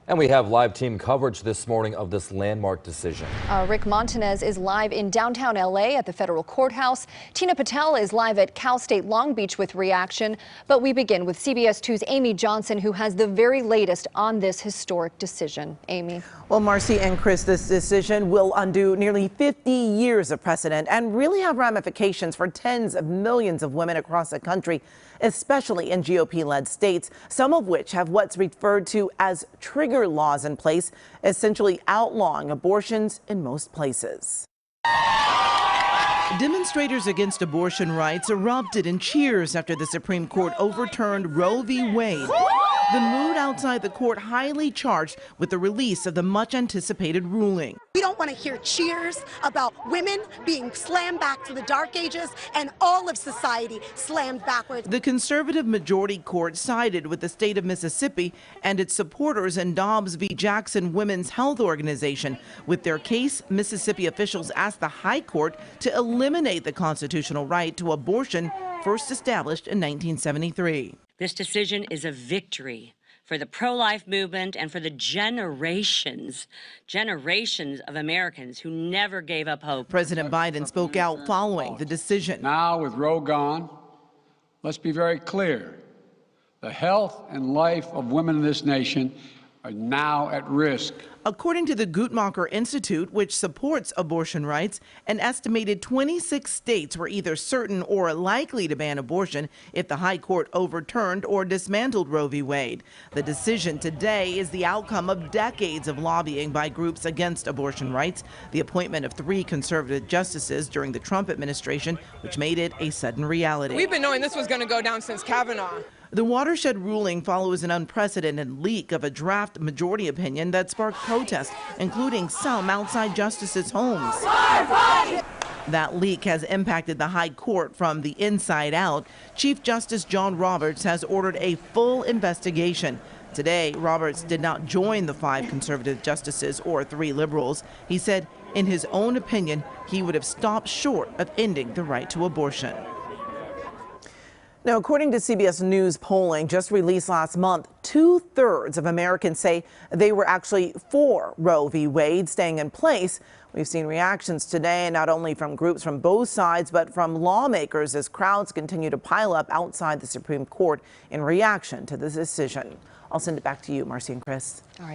And we have live team coverage this morning of this landmark decision. Rick Montanez is live in downtown LA at the federal courthouse. Tina Patel is live at Cal State Long Beach with reaction. But we begin with CBS 2's Amy Johnson, who has the very latest on this historic decision. Amy. Well, Marcy and Chris, this decision will undo nearly 50 years of precedent and really have ramifications for tens of millions of women across the country, especially in GOP-led states, some of which have what's referred to as trigger laws in place, essentially outlawing abortions in most places. Demonstrators against abortion rights erupted in cheers after the Supreme Court overturned Roe v. Wade. The mood outside the court highly charged with the release of the much-anticipated ruling. We don't want to hear cheers about women being slammed back to the dark ages and all of society slammed backwards. The conservative majority court sided with the state of Mississippi and its supporters in Dobbs v. Jackson Women's Health Organization. With their case, Mississippi officials asked the high court to eliminate the constitutional right to abortion first established in 1973. This decision is a victory for the pro-life movement and for the generations of Americans who never gave up hope. President Biden spoke out following the decision. Now, with Roe gone, let's be very clear. The health and life of women in this nation are now at risk. According to the Guttmacher Institute, which supports abortion rights, an estimated 26 states were either certain or likely to ban abortion if the high court overturned or dismantled Roe v. Wade. The decision today is the outcome of decades of lobbying by groups against abortion rights, the appointment of 3 conservative justices during the Trump administration, which made it a sudden reality. We've been knowing this was going to go down since Kavanaugh. The watershed ruling follows an unprecedented leak of a draft majority opinion that sparked protests, including some outside justices' homes. That leak has impacted the high court from the inside out. Chief Justice John Roberts has ordered a full investigation. Today, Roberts did not join the 5 conservative justices or 3 liberals. He said, in his own opinion, he would have stopped short of ending the right to abortion. Now, according to CBS News polling just released last month, 2/3 of Americans say they were actually for Roe v. Wade staying in place. We've seen reactions today, not only from groups from both sides, but from lawmakers as crowds continue to pile up outside the Supreme Court in reaction to this decision. I'll send it back to you, Marcy and Chris. All right.